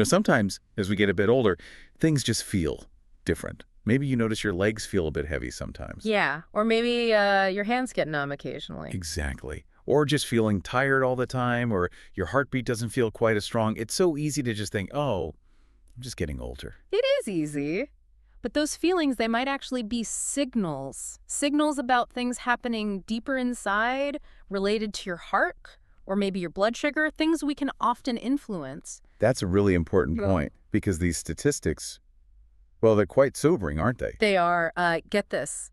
Sometimes as we get a bit older, things just feel different. Maybe you notice your legs feel a bit heavy sometimes. Yeah, or maybe your hands get numb occasionally. Exactly. Or just feeling tired all the time, or your heartbeat doesn't feel quite as strong. It's so easy to just think, oh, I'm just getting older. It is easy. But those feelings, they might actually be signals. Signals about things happening deeper inside, related to your heart, or maybe your blood sugar, things we can often influence. That's a really important point because these statistics, well, they're quite sobering, aren't they? They are, get this.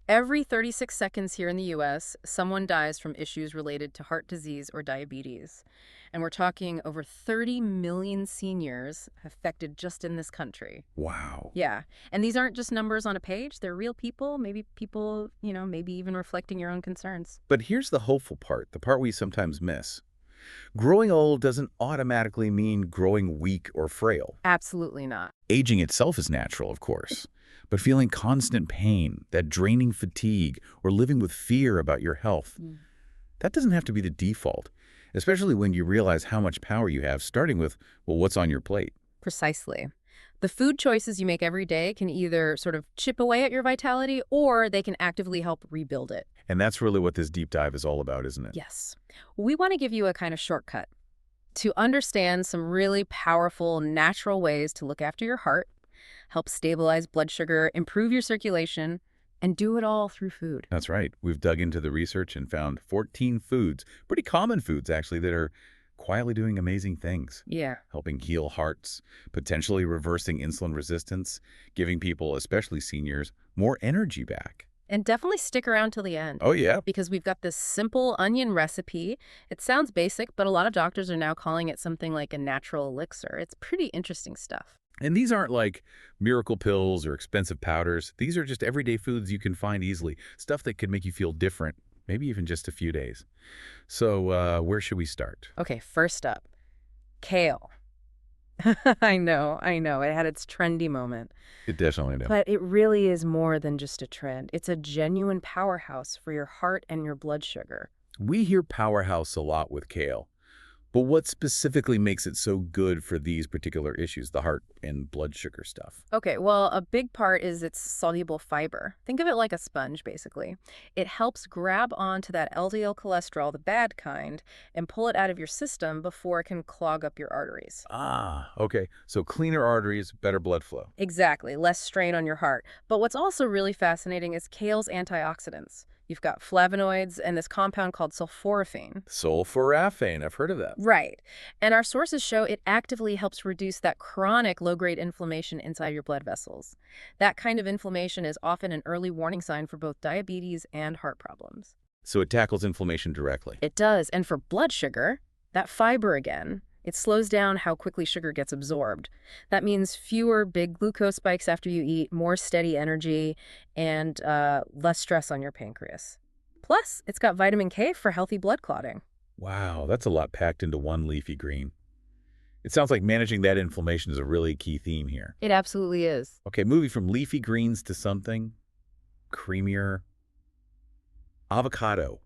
Every 36 seconds here in the U.S., someone dies from issues related to heart disease or diabetes. And we're talking over 30 million seniors affected just in this country. Wow. Yeah. And these aren't just numbers on a page. They're real people, maybe even reflecting your own concerns. But here's the hopeful part, the part we sometimes miss. Growing old doesn't automatically mean growing weak or frail. Absolutely not. Aging itself is natural, of course. But feeling constant pain, that draining fatigue, or living with fear about your health, that doesn't have to be the default, especially when you realize how much power you have, starting with, well, what's on your plate? Precisely. The food choices you make every day can either sort of chip away at your vitality or they can actively help rebuild it. And that's really what this deep dive is all about, isn't it? Yes. We want to give you a kind of shortcut to understand some really powerful, natural ways to look after your heart, help stabilize blood sugar, improve your circulation, and do it all through food. That's right. We've dug into the research and found 14 foods, pretty common foods actually, that are quietly doing amazing things. Yeah. Helping heal hearts, potentially reversing insulin resistance, giving people, especially seniors, more energy back. And definitely stick around till the end. Oh, yeah. Because we've got this simple onion recipe. It sounds basic, but a lot of doctors are now calling it something like a natural elixir. It's pretty interesting stuff. And these aren't like miracle pills or expensive powders. These are just everyday foods you can find easily, stuff that could make you feel different, maybe even just a few days. So where should we start? Okay, first up, kale. I know. It had its trendy moment. It definitely does. But it really is more than just a trend. It's a genuine powerhouse for your heart and your blood sugar. We hear powerhouse a lot with kale. But what specifically makes it so good for these particular issues, the heart and blood sugar stuff? Okay, well, a big part is its soluble fiber. Think of it like a sponge, basically. It helps grab onto that LDL cholesterol, the bad kind, and pull it out of your system before it can clog up your arteries. Ah, okay. So cleaner arteries, better blood flow. Exactly, less strain on your heart. But what's also really fascinating is kale's antioxidants. You've got flavonoids and this compound called sulforaphane. Sulforaphane, I've heard of that. Right. And our sources show it actively helps reduce that chronic low-grade inflammation inside your blood vessels. That kind of inflammation is often an early warning sign for both diabetes and heart problems. So it tackles inflammation directly. It does. And for blood sugar, that fiber again, it slows down how quickly sugar gets absorbed. That means fewer big glucose spikes after you eat, more steady energy, and less stress on your pancreas. Plus, it's got vitamin K for healthy blood clotting. Wow, that's a lot packed into one leafy green. It sounds like managing that inflammation is a really key theme here. It absolutely is. Okay, moving from leafy greens to something creamier. Avocado.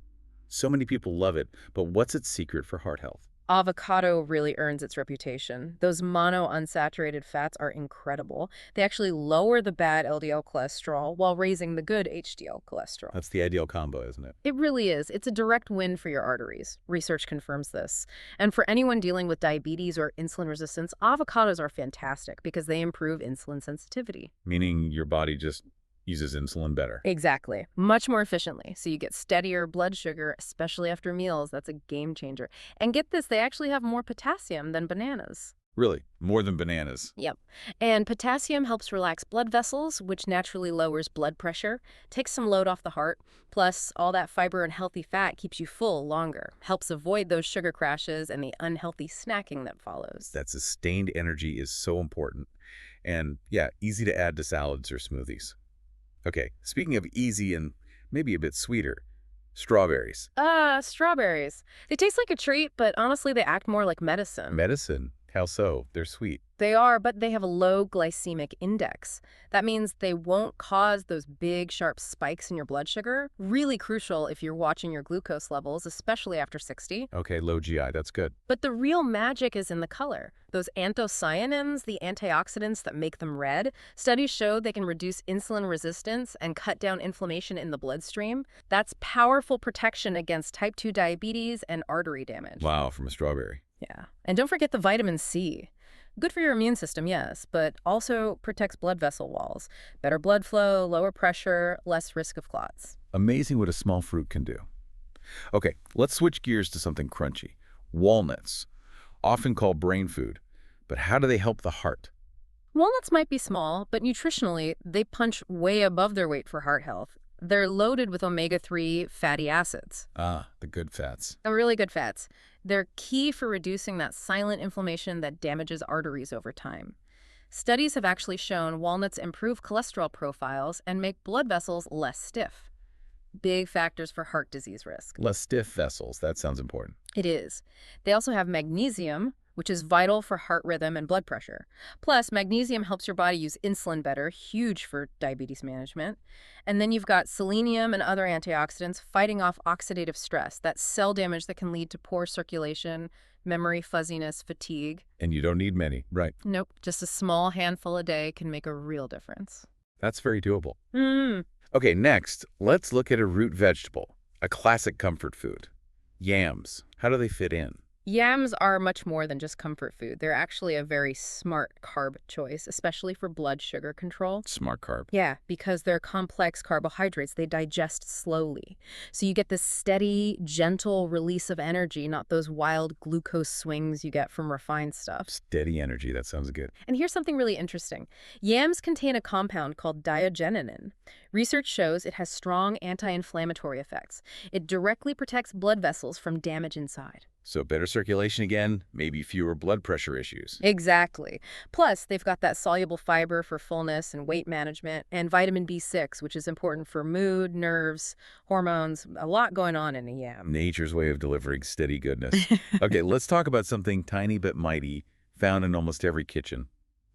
So many people love it, but what's its secret for heart health? Avocado really earns its reputation. Those monounsaturated fats are incredible. They actually lower the bad LDL cholesterol while raising the good HDL cholesterol. That's the ideal combo, isn't it? It really is. It's a direct win for your arteries. Research confirms this. And for anyone dealing with diabetes or insulin resistance, avocados are fantastic because they improve insulin sensitivity. Meaning your body just uses insulin better. Exactly. Much more efficiently. So you get steadier blood sugar, especially after meals. That's a game changer. And get this, they actually have more potassium than bananas. Really? More than bananas? Yep. And potassium helps relax blood vessels, which naturally lowers blood pressure, takes some load off the heart. Plus, all that fiber and healthy fat keeps you full longer, helps avoid those sugar crashes and the unhealthy snacking that follows. That sustained energy is so important. And yeah, easy to add to salads or smoothies. Okay, speaking of easy and maybe a bit sweeter, strawberries. Strawberries. They taste like a treat, but honestly, they act more like medicine. Medicine? How so? They're sweet. They are, but they have a low glycemic index. That means they won't cause those big, sharp spikes in your blood sugar. Really crucial if you're watching your glucose levels, especially after 60. Okay, low GI, that's good. But the real magic is in the color. Those anthocyanins, the antioxidants that make them red, studies show they can reduce insulin resistance and cut down inflammation in the bloodstream. That's powerful protection against type 2 diabetes and artery damage. Wow, from a strawberry. Yeah. And don't forget the vitamin C. Good for your immune system, yes, but also protects blood vessel walls. Better blood flow, lower pressure, less risk of clots. Amazing what a small fruit can do. Okay, let's switch gears to something crunchy. Walnuts, often called brain food. But how do they help the heart? Walnuts might be small, but nutritionally, they punch way above their weight for heart health. They're loaded with omega-3 fatty acids. Ah, the good fats. Really good fats. They're key for reducing that silent inflammation that damages arteries over time. Studies have actually shown walnuts improve cholesterol profiles and make blood vessels less stiff. Big factors for heart disease risk. Less stiff vessels, that sounds important. It is. They also have magnesium, which is vital for heart rhythm and blood pressure. Plus, magnesium helps your body use insulin better, huge for diabetes management. And then you've got selenium and other antioxidants fighting off oxidative stress, that cell damage that can lead to poor circulation, memory fuzziness, fatigue. And you don't need many, right? Nope, just a small handful a day can make a real difference. That's very doable. Mmm. Okay, next, let's look at a root vegetable, a classic comfort food. Yams. How do they fit in? Yams are much more than just comfort food. They're actually a very smart carb choice, especially for blood sugar control. Smart carb. Yeah, because they're complex carbohydrates. They digest slowly. So you get this steady, gentle release of energy, not those wild glucose swings you get from refined stuff. Steady energy, that sounds good. And here's something really interesting. Yams contain a compound called diagenenin. Research shows it has strong anti-inflammatory effects. It directly protects blood vessels from damage inside. So better circulation again, maybe fewer blood pressure issues. Exactly. Plus, they've got that soluble fiber for fullness and weight management, and vitamin B6, which is important for mood, nerves, hormones, a lot going on in a yam. Nature's way of delivering steady goodness. Okay, let's talk about something tiny but mighty, found in almost every kitchen.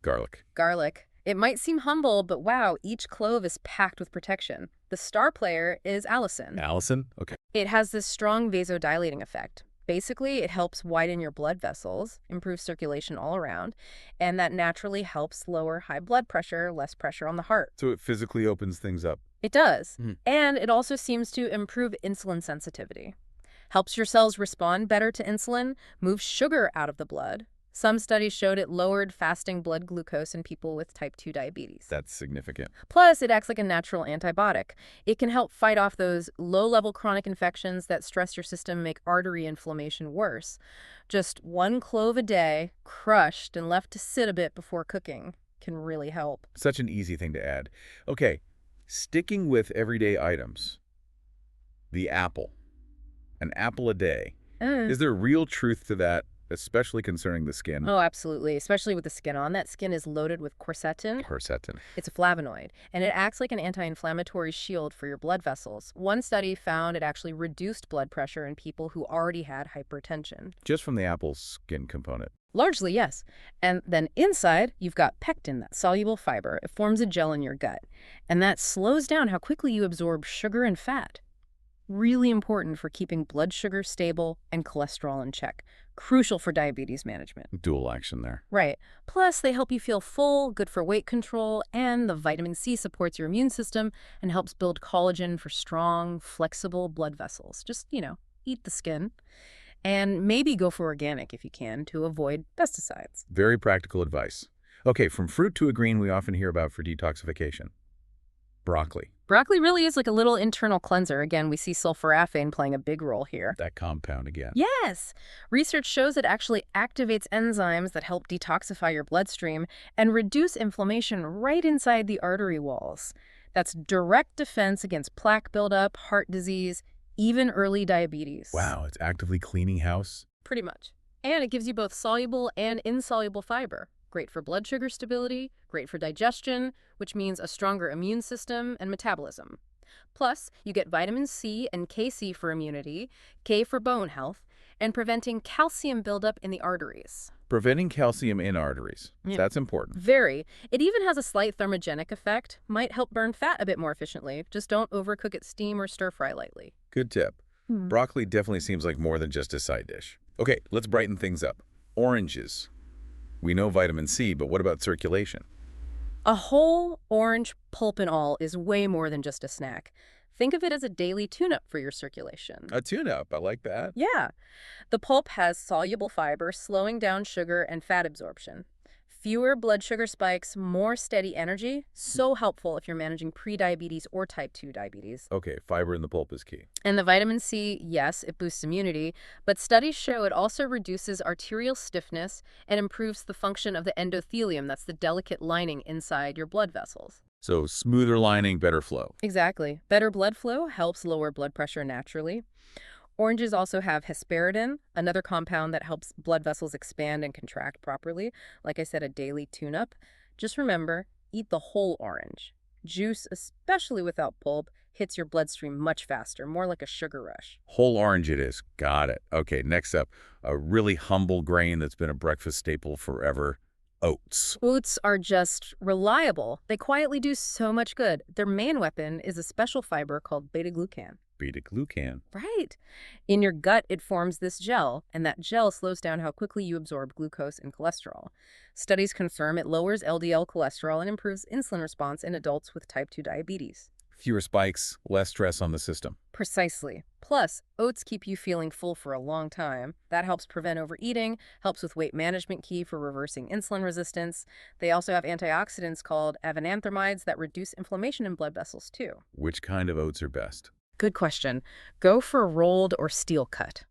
Garlic. Garlic. It might seem humble, but wow, each clove is packed with protection. The star player is allicin. Allicin? Okay. It has this strong vasodilating effect. Basically, it helps widen your blood vessels, improve circulation all around, and that naturally helps lower high blood pressure, less pressure on the heart. So it physically opens things up. It does. Mhm. And it also seems to improve insulin sensitivity. Helps your cells respond better to insulin, moves sugar out of the blood. Some studies showed it lowered fasting blood glucose in people with type 2 diabetes. That's significant. Plus, it acts like a natural antibiotic. It can help fight off those low-level chronic infections that stress your system and make artery inflammation worse. Just one clove a day, crushed and left to sit a bit before cooking, can really help. Such an easy thing to add. Okay, sticking with everyday items. The apple. An apple a day. Is there real truth to that, especially concerning the skin? Oh, absolutely, especially with the skin on. That skin is loaded with quercetin. Quercetin. It's a flavonoid, and it acts like an anti-inflammatory shield for your blood vessels. One study found it actually reduced blood pressure in people who already had hypertension. Just from the apple's skin component. Largely, yes. And then inside, you've got pectin, that soluble fiber. It forms a gel in your gut, and that slows down how quickly you absorb sugar and fat. Really important for keeping blood sugar stable and cholesterol in check. Crucial for diabetes management. Dual action there. Right. Plus, they help you feel full, good for weight control, and the vitamin C supports your immune system and helps build collagen for strong, flexible blood vessels. Just, eat the skin. And maybe go for organic if you can to avoid pesticides. Very practical advice. Okay, from fruit to a green we often hear about for detoxification. Broccoli. Broccoli really is like a little internal cleanser. Again, we see sulforaphane playing a big role here. That compound again. Yes! Research shows it actually activates enzymes that help detoxify your bloodstream and reduce inflammation right inside the artery walls. That's direct defense against plaque buildup, heart disease, even early diabetes. Wow, it's actively cleaning house. Pretty much. And it gives you both soluble and insoluble fiber. Great for blood sugar stability, great for digestion, which means a stronger immune system and metabolism. Plus, you get vitamin C and KC for immunity, K for bone health, and preventing calcium buildup in the arteries. Preventing calcium in arteries. Yeah. That's important. Very. It even has a slight thermogenic effect, might help burn fat a bit more efficiently. Just don't overcook it, steam, or stir fry lightly. Good tip. Broccoli definitely seems like more than just a side dish. Okay, let's brighten things up. Oranges. We know vitamin C, but what about circulation? A whole orange, pulp and all, is way more than just a snack. Think of it as a daily tune-up for your circulation. A tune-up. I like that. Yeah. The pulp has soluble fiber, slowing down sugar and fat absorption. Fewer blood sugar spikes, more steady energy. So helpful if you're managing prediabetes or type 2 diabetes. Okay, fiber in the pulp is key. And the vitamin C, yes, it boosts immunity, but studies show it also reduces arterial stiffness and improves the function of the endothelium, that's the delicate lining inside your blood vessels. So smoother lining, better flow. Exactly. Better blood flow helps lower blood pressure naturally. Oranges also have hesperidin, another compound that helps blood vessels expand and contract properly. Like I said, a daily tune-up. Just remember, eat the whole orange. Juice, especially without pulp, hits your bloodstream much faster, more like a sugar rush. Whole orange it is. Got it. Okay, next up, a really humble grain that's been a breakfast staple forever, oats. Oats are just reliable. They quietly do so much good. Their main weapon is a special fiber called beta-glucan. Beta-glucan. Right. In your gut, it forms this gel, and that gel slows down how quickly you absorb glucose and cholesterol. Studies confirm it lowers LDL cholesterol and improves insulin response in adults with type 2 diabetes. Fewer spikes, less stress on the system. Precisely. Plus, oats keep you feeling full for a long time. That helps prevent overeating, helps with weight management, key for reversing insulin resistance. They also have antioxidants called avenanthramides that reduce inflammation in blood vessels, too. Which kind of oats are best? Good question. Go for rolled or steel cut.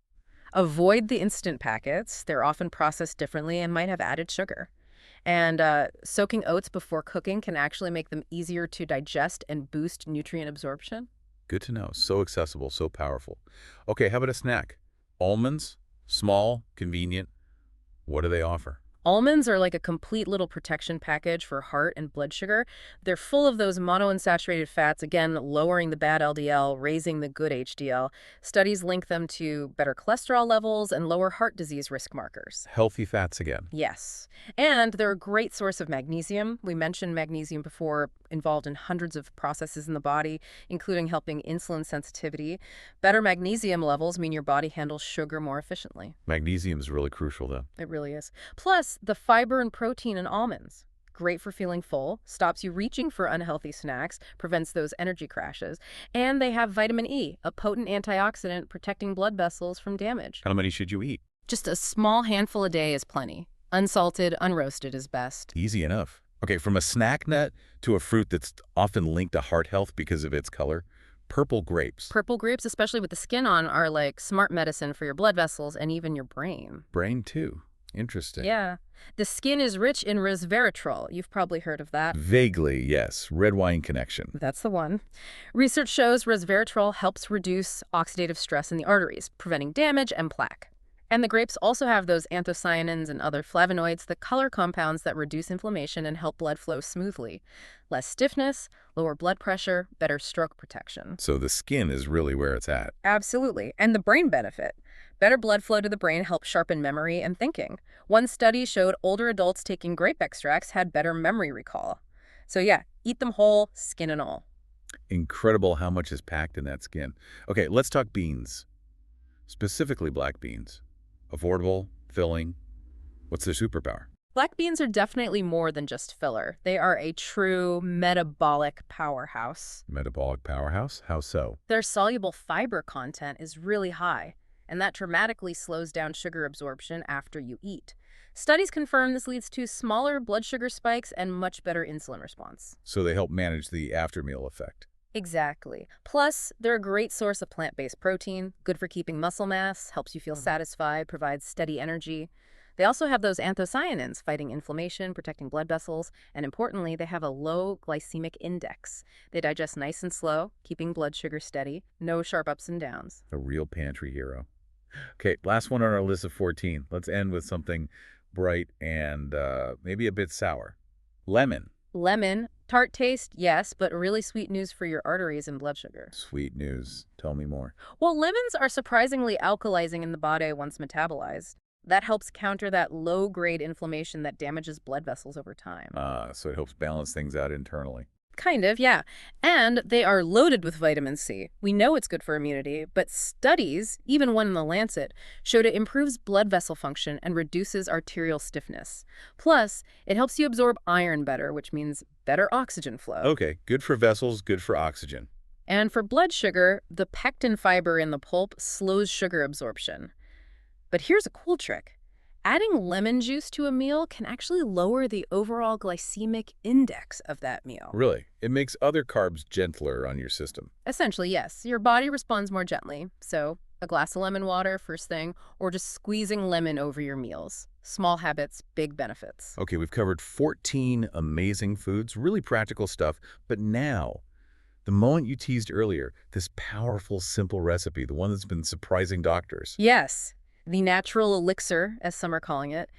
Avoid the instant packets. They're often processed differently and might have added sugar. And soaking oats before cooking can actually make them easier to digest and boost nutrient absorption. Good to know. So accessible, so powerful. Okay, how about a snack? Almonds? Small, convenient. What do they offer? Almonds are like a complete little protection package for heart and blood sugar. They're full of those monounsaturated fats, again, lowering the bad LDL, raising the good HDL. Studies link them to better cholesterol levels and lower heart disease risk markers. Healthy fats again. Yes. And they're a great source of magnesium. We mentioned magnesium before, involved in hundreds of processes in the body, including helping insulin sensitivity. Better magnesium levels mean your body handles sugar more efficiently. Magnesium is really crucial, though. It really is. Plus, the fiber and protein in almonds. Great for feeling full, stops you reaching for unhealthy snacks, prevents those energy crashes. And they have vitamin E, a potent antioxidant protecting blood vessels from damage. How many should you eat? Just a small handful a day is plenty. Unsalted, unroasted is best. Easy enough. Okay, from a snack nut to a fruit that's often linked to heart health because of its color, purple grapes. Purple grapes, especially with the skin on, are like smart medicine for your blood vessels and even your brain. Brain, too. Interesting. Yeah. The skin is rich in resveratrol. You've probably heard of that. Vaguely, yes. Red wine connection. That's the one. Research shows resveratrol helps reduce oxidative stress in the arteries, preventing damage and plaque. And the grapes also have those anthocyanins and other flavonoids, the color compounds that reduce inflammation and help blood flow smoothly. Less stiffness, lower blood pressure, better stroke protection. So the skin is really where it's at. Absolutely. And the brain benefit. Better blood flow to the brain helps sharpen memory and thinking. One study showed older adults taking grape extracts had better memory recall. So yeah, eat them whole, skin and all. Incredible how much is packed in that skin. Okay, let's talk beans. Specifically black beans. Affordable, filling. What's their superpower? Black beans are definitely more than just filler. They are a true metabolic powerhouse. Metabolic powerhouse? How so? Their soluble fiber content is really high, and that dramatically slows down sugar absorption after you eat. Studies confirm this leads to smaller blood sugar spikes and much better insulin response. So they help manage the after-meal effect. Exactly. Plus, they're a great source of plant-based protein, good for keeping muscle mass, helps you feel satisfied, provides steady energy. They also have those anthocyanins fighting inflammation, protecting blood vessels, and importantly, they have a low glycemic index. They digest nice and slow, keeping blood sugar steady, no sharp ups and downs. A real pantry hero. Okay, last one on our list of 14. Let's end with something bright and maybe a bit sour. Lemon. Lemon, Tart taste, yes, but really sweet news for your arteries and blood sugar. Sweet news. Tell me more. Well, lemons are surprisingly alkalizing in the body once metabolized. That helps counter that low-grade inflammation that damages blood vessels over time. So it helps balance things out internally. Kind of, yeah. And they are loaded with vitamin C. We know it's good for immunity, but studies, even one in the Lancet, showed it improves blood vessel function and reduces arterial stiffness. Plus, it helps you absorb iron better, which means better oxygen flow. Okay, good for vessels, good for oxygen. And for blood sugar, the pectin fiber in the pulp slows sugar absorption. But here's a cool trick. Adding lemon juice to a meal can actually lower the overall glycemic index of that meal. Really? It makes other carbs gentler on your system. Essentially, yes. Your body responds more gently. So, a glass of lemon water first thing, or just squeezing lemon over your meals. Small habits, big benefits. Okay, we've covered 14 amazing foods, really practical stuff. But now, the moment you teased earlier, this powerful, simple recipe, the one that's been surprising doctors. Yes. The natural elixir, as some are calling it.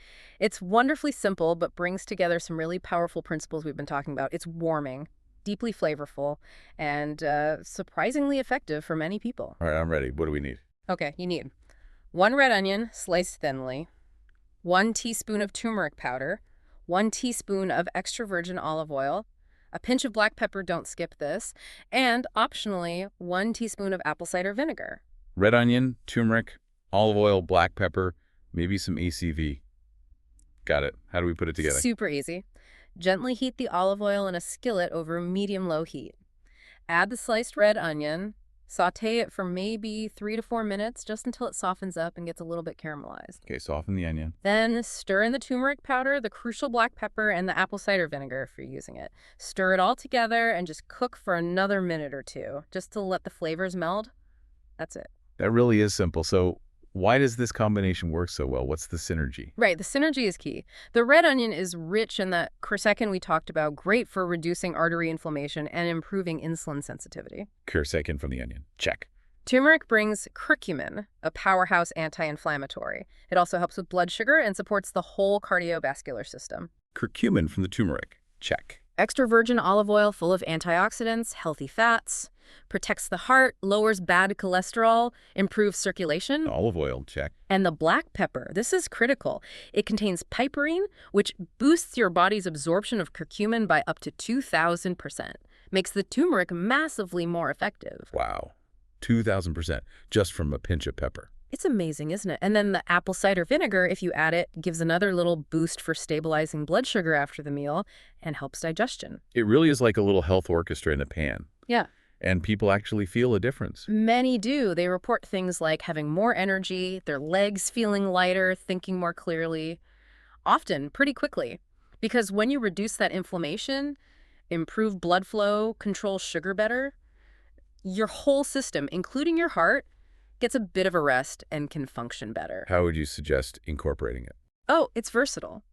It's wonderfully simple, but brings together some really powerful principles we've been talking about. It's warming, deeply flavorful, and surprisingly effective for many people. All right, I'm ready. What do we need? Okay, you need 1 red onion, sliced thinly, 1 teaspoon of turmeric powder, 1 teaspoon of extra virgin olive oil, a pinch of black pepper, don't skip this, and optionally, 1 teaspoon of apple cider vinegar. Red onion, turmeric, olive oil, black pepper, maybe some ACV. Got it. How do we put it together? Super easy. Gently heat the olive oil in a skillet over medium-low heat. Add the sliced red onion. Sauté it for maybe 3 to 4 minutes, just until it softens up and gets a little bit caramelized. Okay, soften the onion. Then stir in the turmeric powder, the crucial black pepper, and the apple cider vinegar if you're using it. Stir it all together and just cook for another minute or two, just to let the flavors meld. That's it. That really is simple. So why does this combination work so well? What's the synergy? Right, the synergy is key. The red onion is rich in that quercetin we talked about, great for reducing artery inflammation and improving insulin sensitivity. Quercetin from the onion. Check. Turmeric brings curcumin, a powerhouse anti-inflammatory. It also helps with blood sugar and supports the whole cardiovascular system. Curcumin from the turmeric. Check. Extra virgin olive oil full of antioxidants, healthy fats, protects the heart, lowers bad cholesterol, improves circulation. Olive oil. Check. And the black pepper, this is critical. It contains piperine, which boosts your body's absorption of curcumin by up to 2,000%. Makes the turmeric massively more effective. Wow. 2,000% just from a pinch of pepper. It's amazing, isn't it? And then the apple cider vinegar, if you add it, gives another little boost for stabilizing blood sugar after the meal and helps digestion. It really is like a little health orchestra in a pan. Yeah. And people actually feel a difference. Many do. They report things like having more energy, their legs feeling lighter, thinking more clearly, often pretty quickly. Because when you reduce that inflammation, improve blood flow, control sugar better, your whole system, including your heart, gets a bit of a rest and can function better. How would you suggest incorporating it? Oh, it's versatile.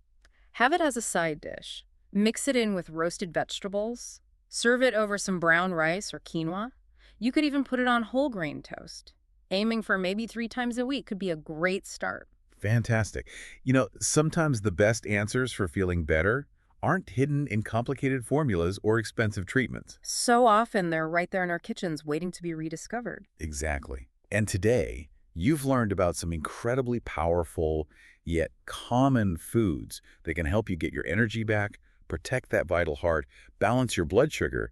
Have it as a side dish. Mix it in with roasted vegetables. Serve it over some brown rice or quinoa. You could even put it on whole grain toast. Aiming for maybe 3 times a week could be a great start. Fantastic. You know, sometimes the best answers for feeling better aren't hidden in complicated formulas or expensive treatments. So often they're right there in our kitchens waiting to be rediscovered. Exactly. And today, you've learned about some incredibly powerful yet common foods that can help you get your energy back, protect that vital heart, balance your blood sugar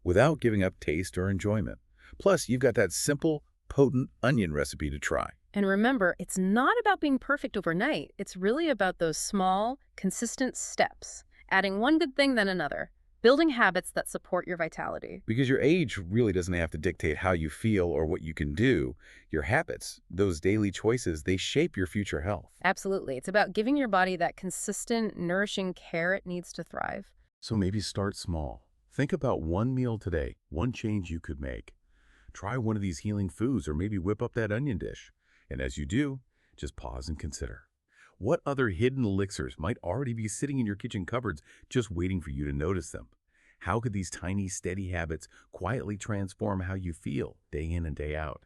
without giving up taste or enjoyment. Plus, you've got that simple, potent onion recipe to try. And remember, it's not about being perfect overnight. It's really about those small, consistent steps, adding one good thing then another, building habits that support your vitality. Because your age really doesn't have to dictate how you feel or what you can do. Your habits, those daily choices, they shape your future health. Absolutely. It's about giving your body that consistent, nourishing care it needs to thrive. So maybe start small. Think about one meal today, one change you could make. Try one of these healing foods or maybe whip up that onion dish. And as you do, just pause and consider. What other hidden elixirs might already be sitting in your kitchen cupboards just waiting for you to notice them? How could these tiny, steady habits quietly transform how you feel day in and day out?